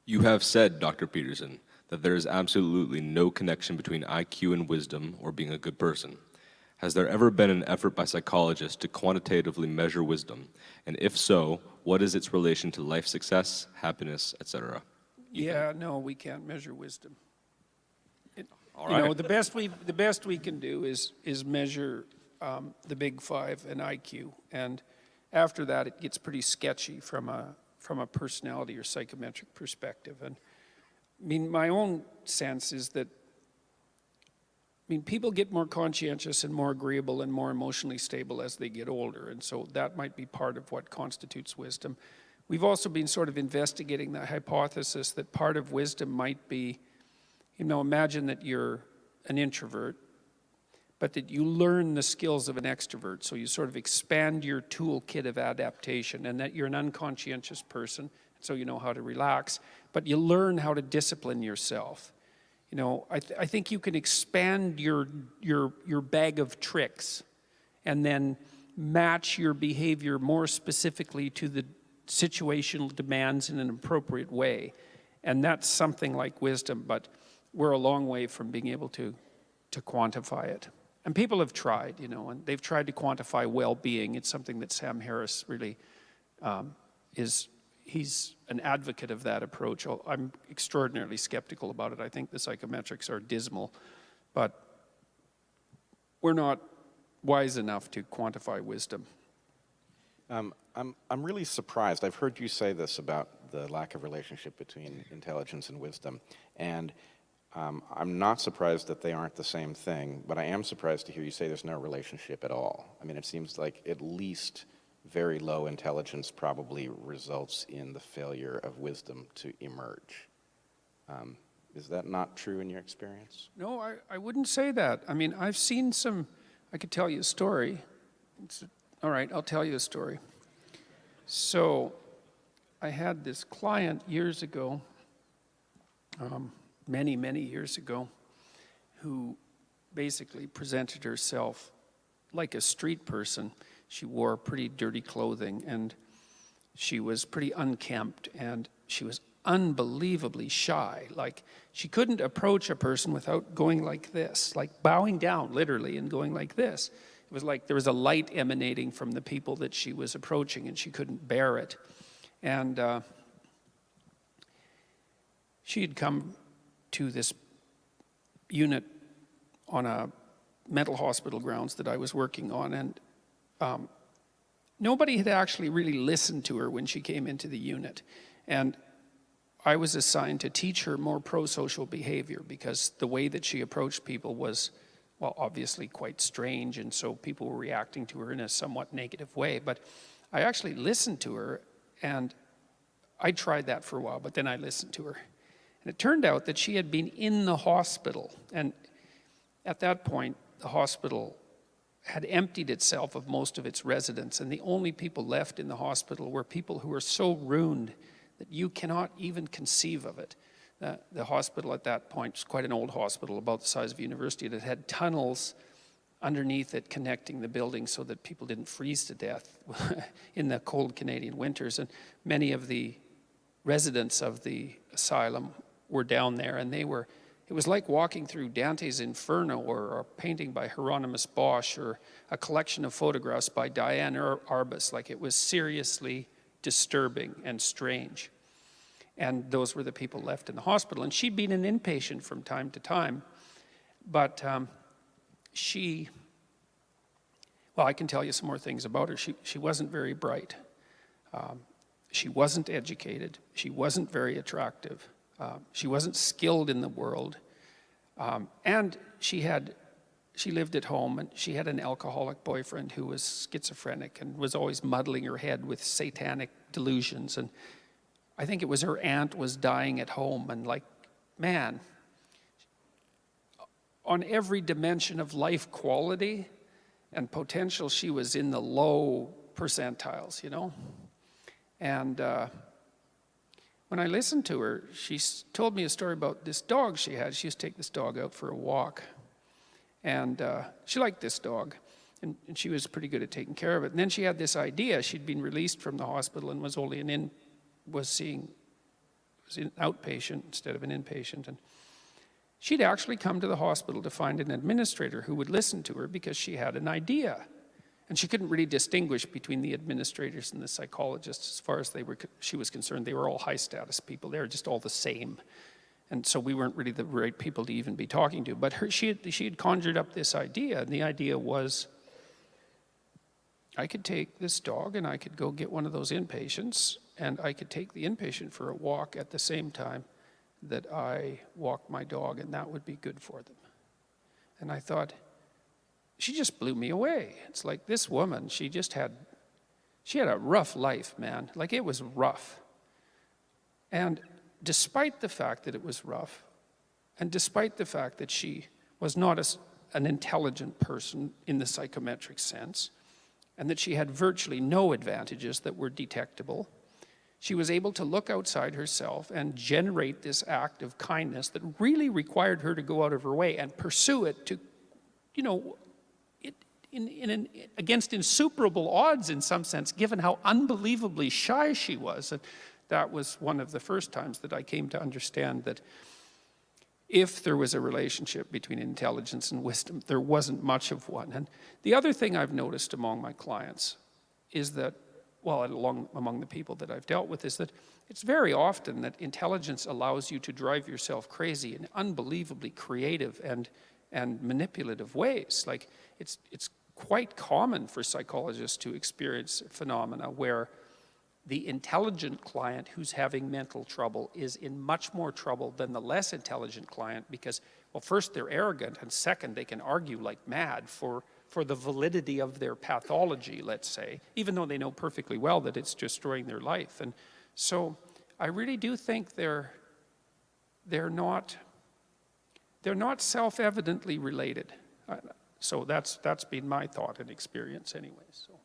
You have said, Dr. Peterson, that there is absolutely no connection between IQ and wisdom or being a good person. Has there ever been an effort by psychologists to quantitatively measure wisdom? And if so, what is its relation to life success, happiness, etc.? Yeah, no, we can't measure wisdom. All You right. know, the best we can do is measure the big five and IQ, and after that, it gets pretty sketchy from a personality or psychometric perspective. And I mean, my own sense is that, I mean, people get more conscientious and more agreeable and more emotionally stable as they get older, and so that might be part of what constitutes wisdom. We've also been sort of investigating the hypothesis that part of wisdom might be, you know, imagine that you're an introvert, but that you learn the skills of an extrovert, so you sort of expand your toolkit of adaptation, and that you're an unconscientious person, so you know how to relax, but you learn how to discipline yourself. You know, I think you can expand your bag of tricks and then match your behavior more specifically to the situational demands in an appropriate way. And that's something like wisdom, but we're a long way from being able to quantify it. And people have tried, you know, and they've tried to quantify well-being. It's something that Sam Harris really he's an advocate of that approach. I'm extraordinarily skeptical about it. I think the psychometrics are dismal, but we're not wise enough to quantify wisdom. I'm really surprised. I've heard you say this about the lack of relationship between intelligence and wisdom, and I'm not surprised that they aren't the same thing, but I am surprised to hear you say there's no relationship at all. I mean, it seems like at least very low intelligence probably results in the failure of wisdom to emerge. Is that not true in your experience? No, I wouldn't say that. I mean, I've seen some, I could tell you a story. All right, I'll tell you a story. So I had this client years ago, many years ago, who basically presented herself like a street person. She wore pretty dirty clothing, and she was pretty unkempt, and she was unbelievably shy. Like, she couldn't approach a person without going like this, like bowing down literally and going like this. It was like there was a light emanating from the people that she was approaching, and she couldn't bear it. And she had come to this unit on a mental hospital grounds that I was working on, and nobody had actually really listened to her when she came into the unit. And I was assigned to teach her more pro-social behavior because the way that she approached people was, well, obviously quite strange, and so people were reacting to her in a somewhat negative way. But I actually listened to her, and I tried that for a while, but then I listened to her. And it turned out that she had been in the hospital, and at that point, the hospital had emptied itself of most of its residents, and the only people left in the hospital were people who were so ruined that you cannot even conceive of it. The hospital at that point was quite an old hospital, about the size of a university. It had tunnels underneath it connecting the buildings so that people didn't freeze to death in the cold Canadian winters. And many of the residents of the asylum were down there, and it was like walking through Dante's Inferno or a painting by Hieronymus Bosch or a collection of photographs by Diane Arbus. Like, it was seriously disturbing and strange. And those were the people left in the hospital. And she'd been an inpatient from time to time, but well, I can tell you some more things about her. She wasn't very bright. She wasn't educated. She wasn't very attractive. She wasn't skilled in the world, and she lived at home, and she had an alcoholic boyfriend who was schizophrenic and was always muddling her head with satanic delusions. And I think it was her aunt was dying at home, and like, man, on every dimension of life quality and potential, she was in the low percentiles, you know? And when I listened to her, she told me a story about this dog she had. She used to take this dog out for a walk. And she liked this dog, and she was pretty good at taking care of it. And then she had this idea. She'd been released from the hospital and was seeing was an outpatient instead of an inpatient. And she'd actually come to the hospital to find an administrator who would listen to her because she had an idea. And she couldn't really distinguish between the administrators and the psychologists as far as she was concerned. They were all high status people. They were just all the same. And so we weren't really the right people to even be talking to. But she had conjured up this idea, and the idea was, I could take this dog and I could go get one of those inpatients, and I could take the inpatient for a walk at the same time that I walk my dog, and that would be good for them. And I thought, she just blew me away. It's like this woman, she had a rough life, man. Like, it was rough. And despite the fact that it was rough, and despite the fact that she was not an intelligent person in the psychometric sense, and that she had virtually no advantages that were detectable, she was able to look outside herself and generate this act of kindness that really required her to go out of her way and pursue it to, against insuperable odds in some sense, given how unbelievably shy she was. And that was one of the first times that I came to understand that if there was a relationship between intelligence and wisdom, there wasn't much of one. And the other thing I've noticed among my clients is that, among the people that I've dealt with, is that it's very often that intelligence allows you to drive yourself crazy in unbelievably creative and manipulative ways. Like, it's quite common for psychologists to experience phenomena where the intelligent client who's having mental trouble is in much more trouble than the less intelligent client because, well, first, they're arrogant, and second, they can argue like mad for the validity of their pathology, let's say, even though they know perfectly well that it's destroying their life. And so I really do think they're not self-evidently related. So that's been my thought and experience anyway. So.